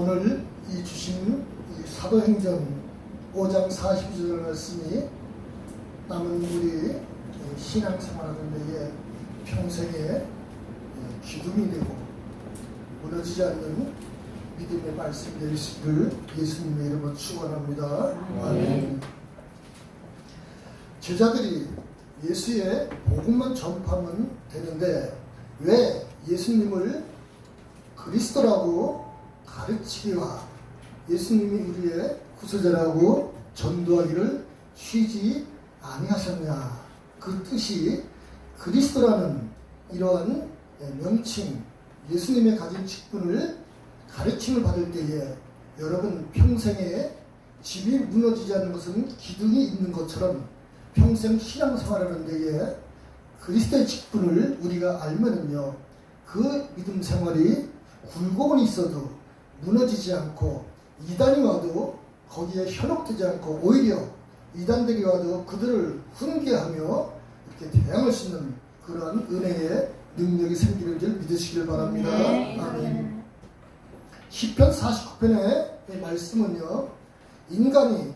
오늘 이 주신 이 사도행전 5장 42절 말씀이 남은 우리 신앙생활하는 데에 평생의 기둥이 되고 무너지지 않는 믿음의 말씀이 되시기를 예수님의 이름으로 축원합니다. 아멘. 제자들이 예수의 복음만 전파하면 되는데 왜 예수님을 그리스도라고 가르치기와 예수님이 우리의 구세주라고 전도하기를 쉬지 아니하셨냐. 그 뜻이 그리스도라는 이러한 명칭, 예수님의 가진 직분을 가르침을 받을 때에 여러분 평생에 집이 무너지지 않는 것은 기둥이 있는 것처럼 평생 신앙생활하는 데에 그리스도의 직분을 우리가 알면은요, 그 믿음 생활이 굴곡은 있어도 무너지지 않고 이단이 와도 거기에 현혹되지 않고 오히려 이단들이 와도 그들을 훈계하며 이렇게 대항할 수 있는 그러한 은혜의 능력이 생기는 줄 믿으시길 바랍니다. 아멘. 시편 49편의 말씀은요, 인간이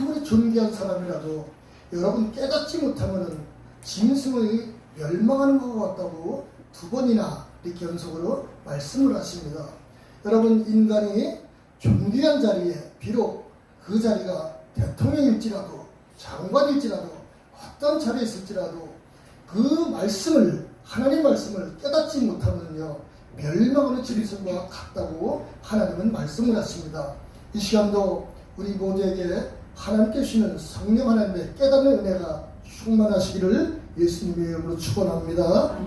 아무리 존귀한 사람이라도 여러분 깨닫지 못하면 짐승의 멸망하는 것 같다고 2번이나 이렇게 연속으로 말씀을 하십니다. 여러분, 인간이 존귀한 자리에 비록 그 자리가 대통령일지라도 장관일지라도 어떤 자리에 있을지라도 그 말씀을, 하나님 말씀을 깨닫지 못하면요 멸망하는 짐승과 같다고 하나님은 말씀을 하십니다. 이 시간도 우리 모두에게 하나님께 주시는 성령 하나님의 깨닫는 은혜가 충만하시기를 예수님의 이름으로 축원합니다.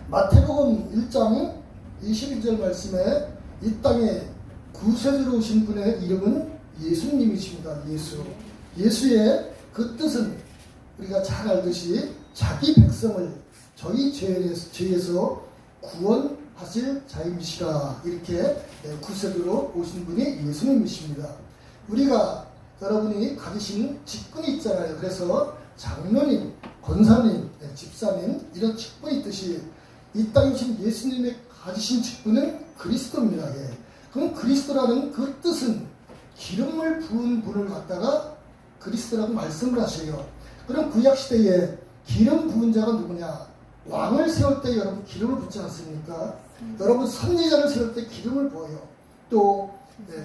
마태복음 1장 22절 말씀에 이 땅에 구세주로 오신 분의 이름은 예수님이십니다. 예수의 그 뜻은 우리가 잘 알듯이 자기 백성을 저희 죄에서 구원하실 자임이시라, 이렇게 구세주로 오신 분이 예수님이십니다. 우리가 여러분이 가지신 직분이 있잖아요. 그래서 장로님, 권사님, 집사님 이런 직분이 있듯이 이 땅에 오신 예수님의 가지신 직분은 그리스도입니다. 그럼 그리스도라는 그 뜻은 기름을 부은 분을 갖다가 그리스도라고 말씀을 하셔요. 그럼 구약시대에 기름 부은 자가 누구냐? 왕을 세울 때 여러분 기름을 붓지 않습니까? 여러분 선지자를 세울 때 기름을 부어요. 또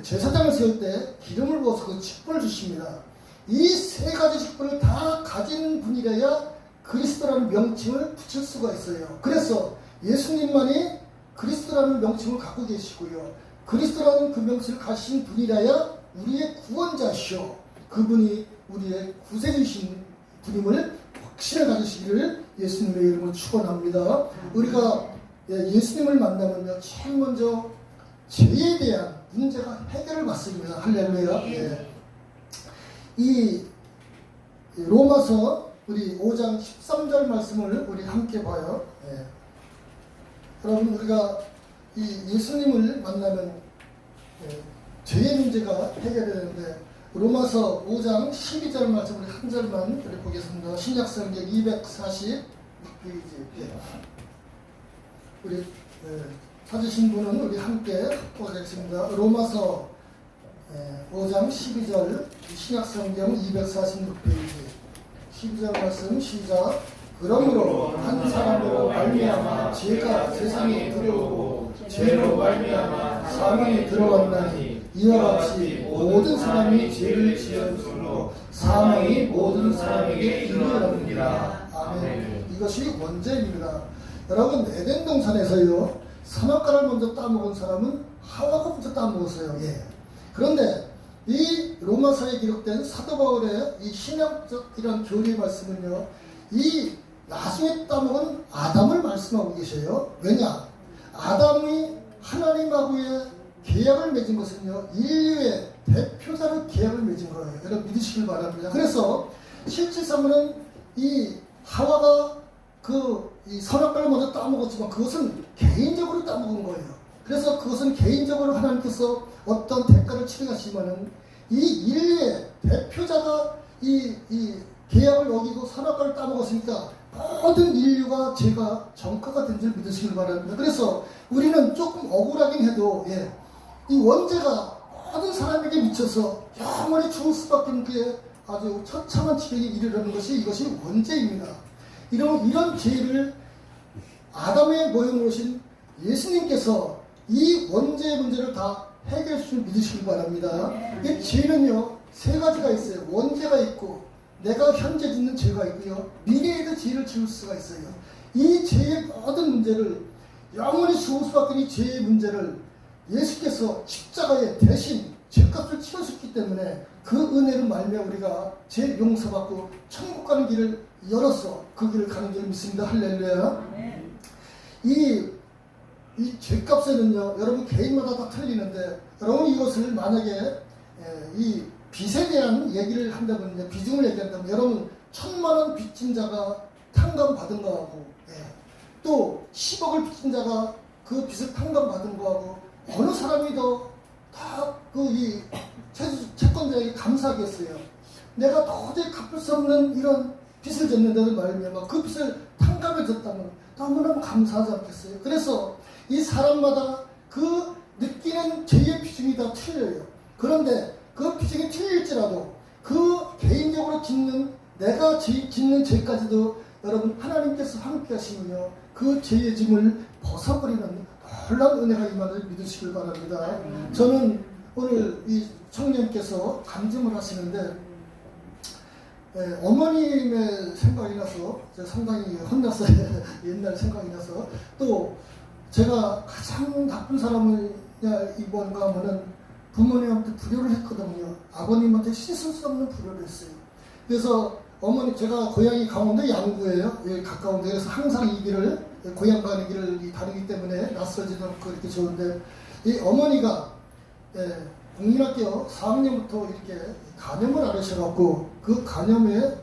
제사장을 세울 때 기름을 부어서 그 직분을 주십니다. 이 세 가지 직분을 다 가진 분이라야 그리스도라는 명칭을 붙일 수가 있어요. 그래서 예수님만이 그리스도라는 명칭을 갖고 계시고요, 그리스도라는 그 명칭을 가신 분이라야 우리의 구원자시오, 그분이 우리의 구세주신 분임을 확신을 가지시기를 예수님의 이름으로 축원합니다. 우리가 예수님을 만나면요, 제일 먼저 죄에 대한 문제가 해결을 받습니다. 할렐루야. 이 로마서 우리 5장 13절 말씀을 우리 함께 봐요. 여러분, 우리가 이 예수님을 만나면 죄의 문제가 해결되는데, 로마서 5장 12절 말씀 우리 한 절만 우리 보겠습니다. 신약성경 246페이지. 우리 찾으신 분은 우리 함께 보겠습니다. 로마서 5장 12절 신약성경 246페이지 12절 말씀 시작. 그러므로 한 사람으로 말미암아 죄가 세상에 들어오고 죄로 말미암아 사망이 들어왔나니 이와 같이 모든 사람이 죄를 지었으므로 사망이 모든 사람에게 이르렀느니라. 아멘. 이것이 원죄입니다. 여러분, 에덴 동산에서요, 선악과를 먼저 따먹은 사람은 하와가 먼저 따먹었어요. 그런데 이 로마서에 기록된 사도 바울의 이 신학적 이런 교리의 말씀은요, 이 나중에 따먹은 아담을 말씀하고 계셔요. 왜냐? 아담이 하나님하고의 계약을 맺은 것은요, 인류의 대표자로 계약을 맺은 거예요. 여러분 믿으시길 바랍니다. 그래서 실질상으로는 이 하와가 이 선악과를 먼저 따먹었지만 그것은 개인적으로 따먹은 거예요. 그래서 그것은 개인적으로 하나님께서 어떤 대가를 치르시면은 이 인류의 대표자가 이 계약을 어기고 선악과를 따먹었으니까 모든 인류가 죄가 정가가 된 줄 믿으시길 바랍니다. 그래서 우리는 조금 억울하긴 해도 이 원죄가 모든 사람에게 미쳐서 영원히 죽을 수밖에 없는 아주 처참한 지경에 이르려는 것이 이것이 원죄입니다. 이런 죄를 아담의 모형으로 오신 예수님께서 이 원죄의 문제를 다 해결해 주실 믿으시기 바랍니다. 이 죄는요, 세 가지가 있어요. 원죄가 있고, 내가 현재 짓는 죄가 있고요, 미래에도 죄를 지을 수가 있어요. 이 죄의 모든 문제를 영원히 죽을 수밖에 없는 이 죄의 문제를 예수께서 십자가에 대신 죄값을 치러셨기 때문에 그 은혜를 말미암아 우리가 죄 용서받고 천국 가는 길을 열어서 그 길을 가는 줄 믿습니다. 할렐루야. 이 죄값에는요, 여러분 개인마다 다 틀리는데, 여러분 이것을 만약에 이 빚에 대한 얘기를 한다면, 비중을 얘기한다면, 여러분 1000만원 빚진 자가 탕감받은 거하고, 또 10억을 빚진 자가 그 빚을 탕감받은 거하고, 어느 사람이 더 이 채권자에게 감사하겠어요. 내가 도저히 갚을 수 없는 이런 빚을 졌는데도 말미암아 그 빚을 탕감해 줬다면 너무너무 감사하지 않겠어요? 그래서 이 사람마다 그 느끼는 죄의 비중이 다 틀려요. 그런데 그 비중이 틀릴지라도 그 개인적으로 내가 짓는 죄까지도 여러분 하나님께서 함께 하시면요, 그 죄의 짐을 벗어버리는 놀라운 은혜가 임하는 믿으시길 바랍니다. 저는 오늘 이 청년께서 간증을 하시는데, 어머님의 생각이 나서 상당히 혼났어요. 옛날 생각이 나서. 또 제가 가장 나쁜 사람이냐 이번가 하면은 부모님한테 불효를 했거든요. 아버님한테 씻을 수 없는 불효를 했어요. 그래서 어머니, 제가 고향이 강원도 양구예요. 여기 가까운데. 그래서 항상 이 길을, 고향 가는 길을 다니기 때문에 낯설지도 않고 이렇게 좋은데, 이 어머니가 국민학교 4학년부터 이렇게 간염을 앓으셔갖고, 그 간염에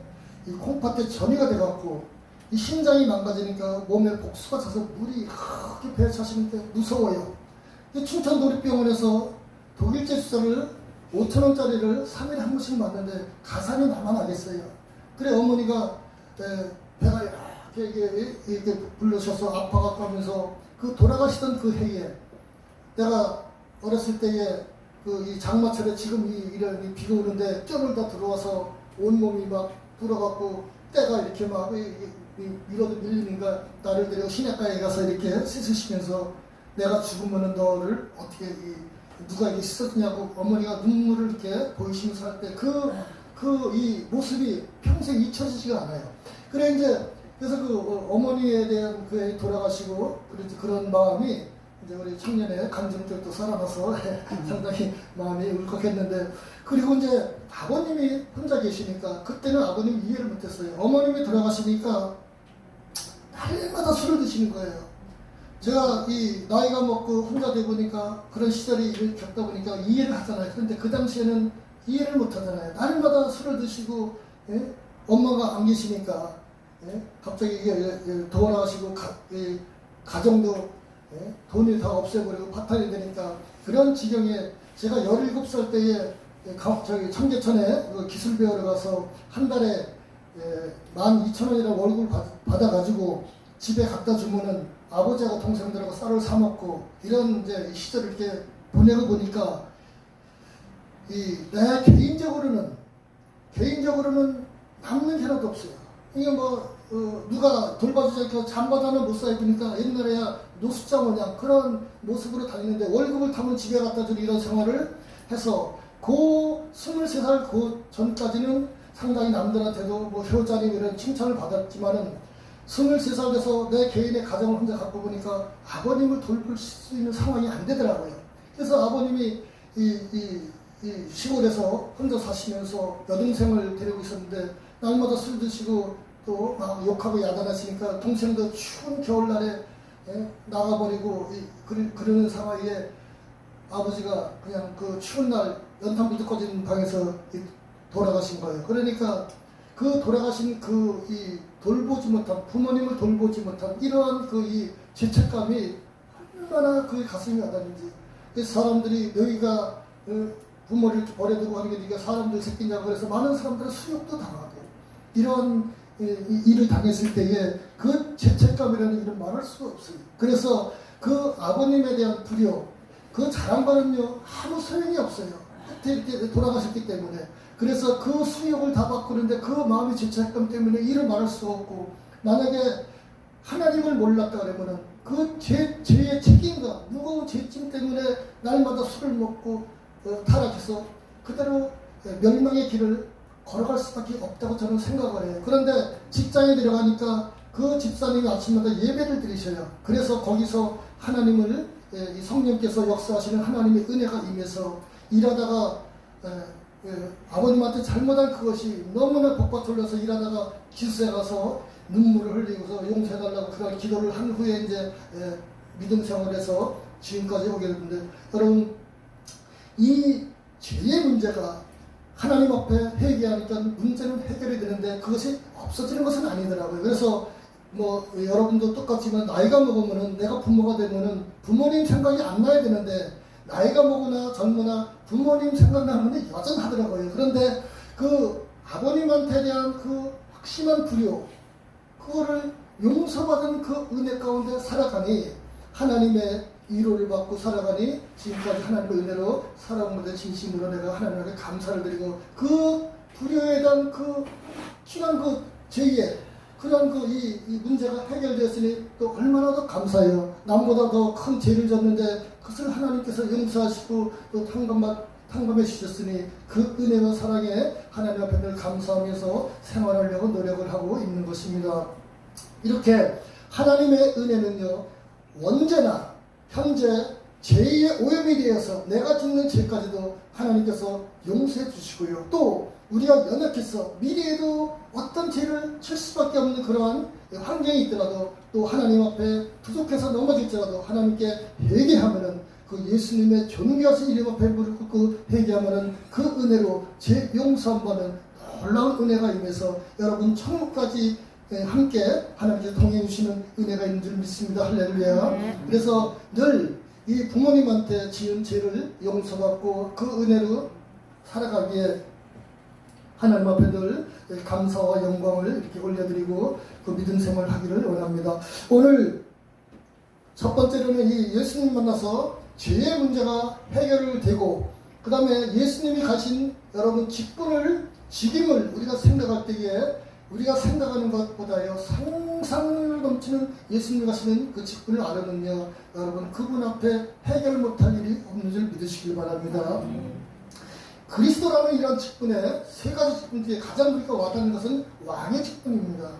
이 콩팥에 전이가 돼갖고 이 심장이 망가지니까 몸에 복수가 차서 물이 크게 배에 차시는데 무서워요. 춘천도립병원에서 독일제 주사를 5,000원짜리를 3일에 한 번씩 맞는데 가산이 나만 하겠어요. 그래 어머니가 배가 이렇게 불러셔서 아파갖고 하면서 그 돌아가시던 그 해에, 내가 어렸을 때에 이 장마철에 지금 이런 비가 오는데 쪄물다 들어와서 온몸이 막 불어갖고 때가 이렇게 막 밀어도 밀리니까 나를 데리고 시냇가에 가서 이렇게 씻으시면서 내가 죽으면은 너를 어떻게 누가 이렇게 씻었냐고 어머니가 눈물을 이렇게 보이시면서 할 때 이 모습이 평생 잊혀지지가 않아요. 그래서 그 어머니에 대한 그 돌아가시고 그런 마음이 이제 우리 청년의 간증적도 살아나서 상당히 마음이 울컥했는데, 그리고 이제 아버님이 혼자 계시니까 그때는 아버님이 이해를 못했어요. 어머님이 돌아가시니까 날마다 술을 드시는 거예요. 제가 이 나이가 먹고 혼자 되고 보니까 그런 시절이 겪다 보니까 이해를 하잖아요. 그런데 그 당시에는 이해를 못 하잖아요. 날마다 술을 드시고, 엄마가 안 계시니까, 갑자기 돌아가시고 가정도 돈이 다 없애버리고 파탄이 되니까, 그런 지경에 제가 17살 때에 청계천에 기술 배우러 가서 한 달에 12,000원이라는 월급을 받아가지고 집에 갖다 주면은 아버지하고 동생들하고 쌀을 사 먹고 이런 이제 시절을 이렇게 보내고 보니까 내 개인적으로는 남는 게 하나도 없어요. 이게 누가 돌봐주지 않고 잠바다는 못 사입으니까 옛날에야 노숙자 모양 그런 모습으로 다니는데 월급을 타면 집에 갖다 주는 이런 생활을 해서 그 23살 그 전까지는 상당히 남들한테도 효자니 이런 칭찬을 받았지만은 23살 돼서 내 개인의 가정을 혼자 갖고 보니까 아버님을 돌볼 수 있는 상황이 안 되더라고요. 그래서 아버님이 이 시골에서 혼자 사시면서 여동생을 데리고 있었는데 날마다 술 드시고 또 막 욕하고 야단하시니까 동생도 추운 겨울날에 나가버리고 그러는 상황에 아버지가 그냥 그 추운 날 연탄불도 꺼진 방에서 돌아가신 거예요. 그러니까 그 돌아가신 돌보지 못한, 부모님을 돌보지 못한 이러한 이 죄책감이 얼마나 그 가슴이 와닿는지. 그래서 사람들이 너희가 부모를 버려두고 하는 게 네가 사람들 새끼냐고 그래서 많은 사람들은 수욕도 당하고 이런 일을 당했을 때에 그 죄책감이라는 일은 말할 수가 없어요. 그래서 그 아버님에 대한 불효, 그 잘한 거는요 아무 소용이 없어요. 끝에 이렇게 돌아가셨기 때문에. 그래서 그 수욕을 다 바꾸는데 그 마음의 죄책감 때문에 일을 말할 수가 없고, 만약에 하나님을 몰랐다 그러면은 그 죄의 책임감, 무거운 죄짐 때문에 날마다 술을 먹고 타락해서 그대로 멸망의 길을 걸어갈 수밖에 없다고 저는 생각을 해요. 그런데 직장에 들어가니까 그 집사님이 아침마다 예배를 드리셔요. 그래서 거기서 하나님을, 이 성령께서 역사하시는 하나님의 은혜가 임해서 일하다가 아버님한테 잘못한 그것이 너무나 복받들려서 일하다가 기수에 가서 눈물을 흘리고서 용서해달라고 그런 기도를 한 후에 이제 믿음 생활에서 지금까지 오게 됐는데, 여러분 이 죄의 문제가 하나님 앞에 회개하니까 문제는 해결이 되는데 그것이 없어지는 것은 아니더라고요. 그래서 뭐 여러분도 똑같지만 나이가 먹으면은, 내가 부모가 되면은 부모님 생각이 안 나야 되는데 나이가 먹으나 젊으나 부모님 생각나면 여전하더라고요. 그런데 그 아버님한테 대한 그 확심한 불효, 그거를 용서받은 그 은혜 가운데 살아가니, 하나님의 위로를 받고 살아가니 지금까지 하나님의 은혜로 살아온 것에 진심으로 내가 하나님께 감사를 드리고, 그 불효에 대한 그 심한 그 죄의 그런 이 문제가 해결되었으니 또 얼마나 더 감사해요. 남보다 더 큰 죄를 졌는데 그것을 하나님께서 용서하시고 또 탕감해 주셨으니 그 은혜와 사랑에 하나님 앞에 늘 감사하면서 생활하려고 노력을 하고 있는 것입니다. 이렇게 하나님의 은혜는요, 언제나 현재 죄의 오염이 되어서 내가 짓는 죄까지도 하나님께서 용서해 주시고요. 또 우리가 연약해서 미래에도 어떤 죄를 칠 수밖에 없는 그러한 환경이 있더라도, 또 하나님 앞에 부족해서 넘어질지라도 하나님께 회개하면은, 그 예수님의 존귀하신 이름 앞에 무릎 꿇고 회개하면은 그 은혜로 죄 용서받는 놀라운 은혜가 임해서 여러분 천국까지 함께 하나님께서 동행해 주시는 은혜가 있는 줄 믿습니다. 할렐루야. 그래서 늘 이 부모님한테 지은 죄를 용서받고 그 은혜로 살아가기에 하나님 앞에 늘 감사와 영광을 이렇게 올려드리고 그 믿음 생활을 하기를 원합니다. 오늘 첫 번째로는 이 예수님 만나서 죄의 문제가 해결을 되고, 그 다음에 예수님이 가신 여러분 직임을 우리가 생각할 때에 우리가 생각하는 것보다요 상상을 넘치는 예수님이 가시는 그 직분을 알으면요, 여러분 그분 앞에 해결 못할 일이 없는 줄 믿으시길 바랍니다. 그리스도라는 이런 직분에 세 가지 직분 중에 가장 우리가 와닿는 것은 왕의 직분입니다.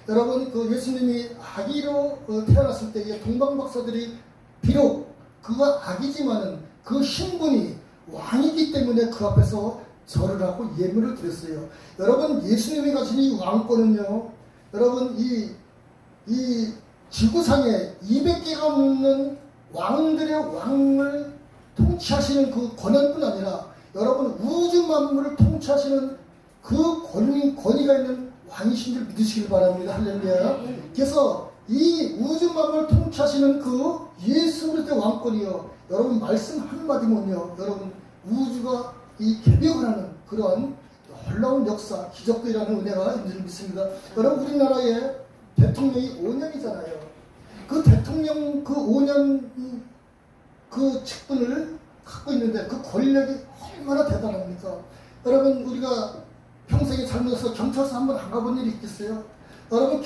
여러분 그 예수님이 아기로 태어났을 때에 동방박사들이 비록 그가 아기지만은 그 신분이 왕이기 때문에 그 앞에서 절을 하고 예물을 드렸어요. 여러분 예수님이 가진 이 왕권은요, 여러분 이 지구상에 200개가 넘는 왕들의 왕을 통치하시는 그 권한뿐 아니라 여러분 우주 만물을 통치하시는 그 권위가 있는 왕이신 줄 믿으시길 바랍니다. 할렐루야. 그래서 이 우주 만물을 통치하시는 그 예수 그리스도의 왕권이요, 여러분 말씀 한마디면요, 여러분 우주가 이 개벽을 하는 그러한 놀라운 역사, 기적도 일하는 은혜가 있는 줄 믿습니다. 여러분 우리나라의 대통령이 5년이잖아요. 그 대통령 그 5년 그 직분을 갖고 있는데 그 권력이 얼마나 대단합니까? 여러분 우리가 평생에 살면서 경찰서 한번 안 가본 일이 있겠어요? 여러분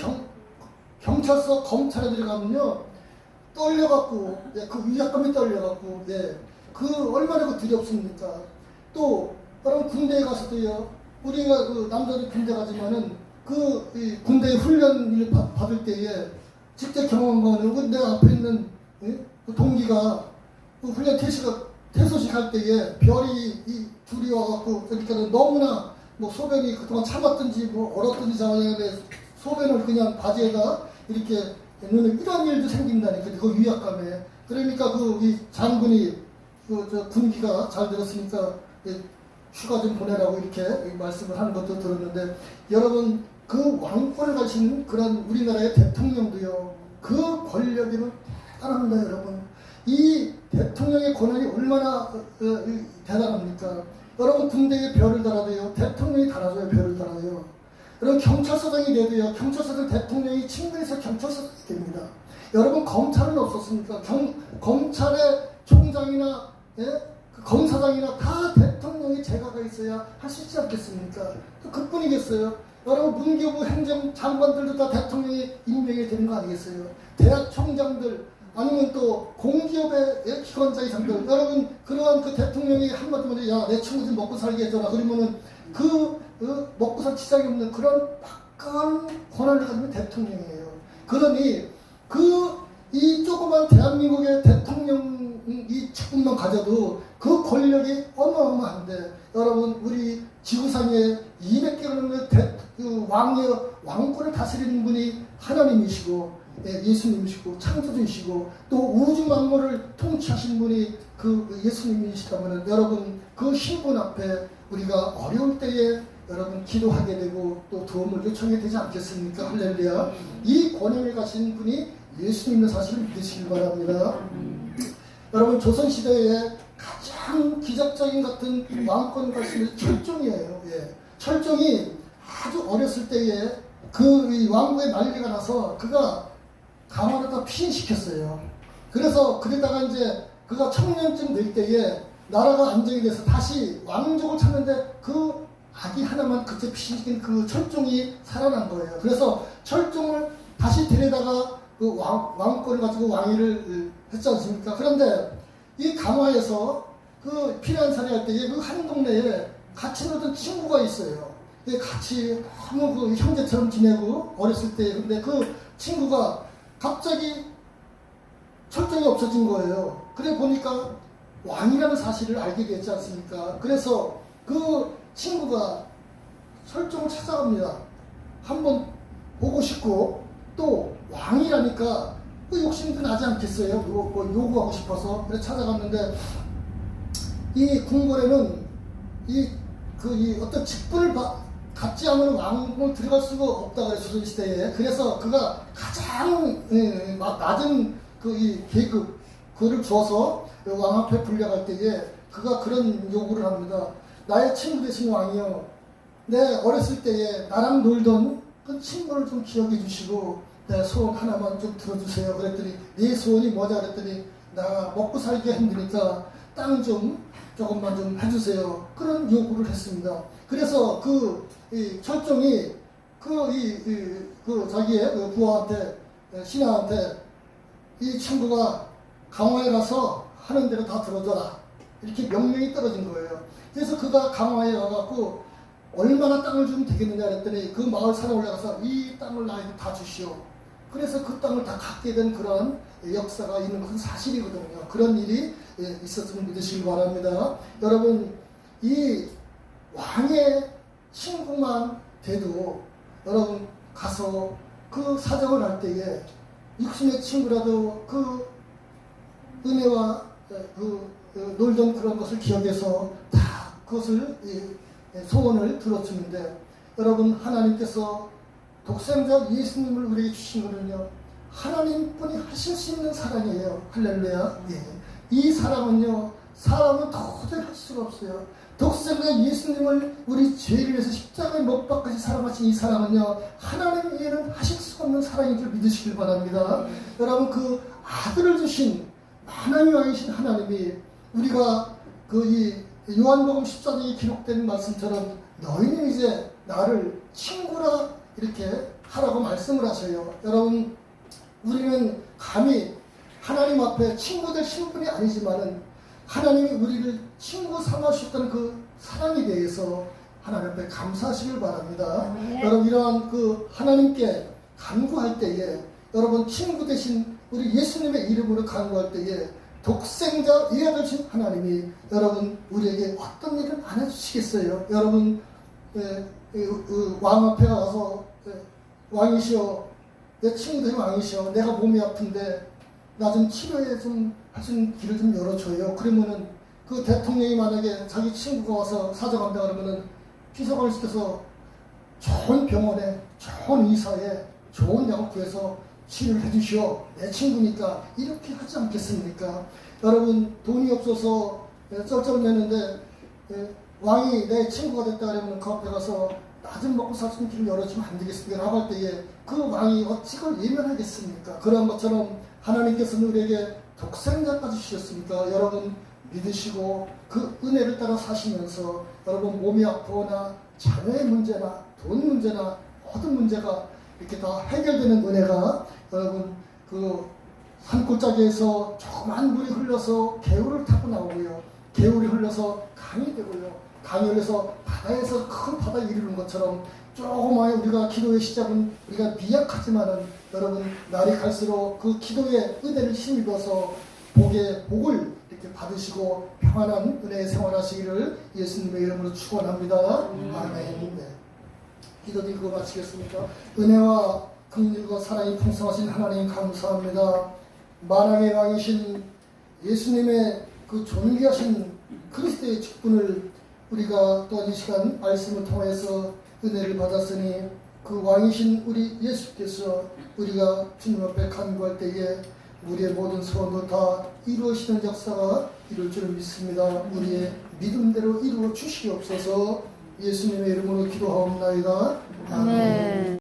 경찰서 검찰에 들어가면요 떨려갖고 그 위압감이 떨려갖고 그 얼마나 그 두렵습니까? 또 여러분 군대에 가서도요, 우리가 그 남자들 군대 가지만은 그 군대 훈련을 받을 때에 직접 경험한 거는 내 앞에 있는 그 동기가 그 훈련 퇴소식 할 때에 별이 둘이 와갖고 그러니까 너무나 뭐 소변이 그동안 참았든지 뭐 얼었든지 자는데 소변을 그냥 바지에다 이렇게 넣는 이런 일도 생긴다니까 그 위압감에. 그러니까 이 장군이 저 군기가 잘 들었으니까 휴가 좀 보내라고 이렇게 말씀을 하는 것도 들었는데, 여러분 그 왕권을 가진 그런 우리나라의 대통령도요, 그 권력에는 대단합니다. 여러분 이 대통령의 권한이 얼마나 대단합니까? 여러분 군대에 별을 달아도요, 대통령이 달아줘야 별을 달아요. 여러분 경찰서장이 돼도요, 경찰서장 대통령이 친근해서 경찰서장이 됩니다. 여러분 검찰은 없었습니까? 검찰의 총장 부장이나 예? 그 검사장이나 다 대통령의 재가가 있어야 할 수 있지 않겠습니까? 또 그뿐이겠어요. 여러분 문교부 행정장관들도 다 대통령이 임명이 되는 거 아니겠어요? 대학 총장들 아니면 또 공기업의 기관자 이상들 여러분 그러한 그 대통령이 한마디만 야 내 친구 좀 먹고 살게 해줘라 그러면은 먹고 살 지장이 없는 그런 막강한 권한을 가지는 대통령이에요. 그러니 이 조그만 대한민국의 대통령이 조금만 가져도 그 권력이 어마어마한데 여러분 우리 지구상에 200개가 넘는 왕권을 다스리는 분이 하나님이시고 예수님이시고 창조주이시고 또 우주 만물을 통치하신 분이 그 예수님이시다면 여러분 그 신분 앞에 우리가 어려울 때에 여러분 기도하게 되고 또 도움을 요청해야 되지 않겠습니까? 할렐루야. 이 권위를 가진 분이 예수님의 사실을 믿으시기 바랍니다. 여러분 조선시대에 가장 기적적인 같은 왕권 가신 철종이에요. 예. 철종이 아주 어렸을 때에 이 왕국의 난리가 나서 그가 강화를 다 피신시켰어요. 그래서 그러다가 이제 그가 청년쯤 될 때에 나라가 안정이 돼서 다시 왕족을 찾는데 그 아기 하나만 그때 피신시킨 그 철종이 살아난 거예요. 그래서 철종을 다시 데려다가 그 왕권을 가지고 왕위를 했지 않습니까? 그런데 이 강화에서 그 피난살이 할 때에 그 한 동네에 같이 놀던 친구가 있어요. 같이 너무 그 형제처럼 지내고 어렸을 때 근데 그 친구가 갑자기 철종이 없어진 거예요. 그래 보니까 왕이라는 사실을 알게 됐지 않습니까? 그래서 그 친구가 철종을 찾아갑니다. 한번 보고 싶고 또 왕이라니까 그 욕심도 나지 않겠어요? 뭐 요구하고 싶어서 그래 찾아갔는데 이 궁궐에는 이 어떤 직분을 갖지 않으면 왕궁을 들어갈 수가 없다 그래 조선시대에. 그래서 그가 가장 낮은 이 계급 그를 줘서 왕 앞에 불려갈 때에 그가 그런 요구를 합니다. 나의 친구 되신 왕이여, 내 어렸을 때에 나랑 놀던 그 친구를 좀 기억해 주시고 내 소원 하나만 좀 들어주세요. 그랬더니 네 소원이 뭐냐 그랬더니 나 먹고 살기가 힘드니까 땅 좀 조금만 좀 해주세요. 그런 요구를 했습니다. 그래서 이 철종이 자기의 그 부하한테 신하한테 이 친구가 강화에 가서 하는 대로 다 들어줘라 이렇게 명령이 떨어진 거예요. 그래서 그가 강화에 와갖고 얼마나 땅을 주면 되겠느냐 그랬더니 그 마을 산에 올라가서 이 땅을 나에게 다 주시오. 그래서 그 땅을 다 갖게 된 그런 역사가 있는 것은 사실이거든요. 그런 일이 있었으면 믿으시기 바랍니다. 여러분 이 왕의 친구만 돼도 여러분 가서 그 사정을 할 때에 육신의 친구라도 그 은혜와 놀던 그런 것을 기억해서 다 그것을 소원을 들어주는데 여러분 하나님께서 독생자 예수님을 우리에게 주신 것은요 하나님뿐이 하실 수 있는 사랑이에요. 할렐루야. 예. 이 사랑은요 사람은 도저히 할 수가 없어요. 독생자 예수님을 우리 죄를 위해서 십자가에 못 박까지 사랑하신 이 사랑은요 하나님 외에는 하실 수 없는 사랑인 줄 믿으시길 바랍니다. 여러분 그 아들을 주신 하나님 왕이신 하나님이 우리가 이 요한복음 14장에 기록된 말씀처럼 너희는 이제 나를 친구라 이렇게 하라고 말씀을 하셔요. 여러분 우리는 감히 하나님 앞에 친구 될 신분이 아니지만은 하나님이 우리를 친구 삼아주셨다는 그 사랑에 대해서 하나님 앞에 감사하시길 바랍니다. 여러분 이러한 그 하나님께 간구할 때에 여러분 친구 대신 우리 예수님의 이름으로 간구할 때에 독생자 예하신 하나님이 여러분 우리에게 어떤 일을 안 해주시겠어요? 여러분 왕 앞에 가서 왕이시여 내 친구들이 왕이시여 내가 몸이 아픈데 나 좀 치료해 좀 할 수 있는 길을 좀 열어줘요. 그러면은 그 대통령이 만약에 자기 친구가 와서 사정한다 그러면은 비서관을 시켜서 좋은 병원에 좋은 의사에 좋은 약을 구해서 치료를 해주시오. 내 친구니까 이렇게 하지 않겠습니까? 여러분 돈이 없어서 쩔쩔매는데 왕이 내 친구가 됐다 그러면 그 앞에 가서 나 좀 먹고 살 수 있는 길을 열어주면 안 되겠습니까? 라고 할 때에 그 왕이 어찌 그걸 예면하겠습니까? 그런 것처럼 하나님께서는 우리에게 독생자까지 주셨으니까 여러분 믿으시고 그 은혜를 따라 사시면서 여러분 몸이 아프거나 자녀의 문제나 돈 문제나 모든 문제가 이렇게 다 해결되는 은혜가 여러분 그 산골짜기에서 조그만 물이 흘러서 개울을 타고 나오고요. 개울이 흘러서 강이 되고요. 강이 흘러서 바다에서 큰 바다를 이루는 것처럼 조그마한 우리가 기도의 시작은 우리가 미약하지만은 여러분 날이 갈수록 그 기도의 은혜를 힘입어서 복을 이렇게 받으시고 평안한 은혜의 생활하시기를 예수님의 이름으로 축원합니다. 아멘. 네. 기도드리고 마치겠습니다. 은혜와 긍휼과 사랑이 풍성하신 하나님 감사합니다. 만왕의 왕이신 예수님의 그 존귀하신 그리스도의 직분을 우리가 또한 이 시간 말씀을 통해서 은혜를 받았으니 그 왕이신 우리 예수께서 우리가 주님 앞에 간구할 때에 우리의 모든 소원도 다 이루어지는 역사가 이룰 줄을 믿습니다. 우리의 믿음대로 이루어 주시옵소서. 예수님의 이름으로 기도하옵나이다. 아멘.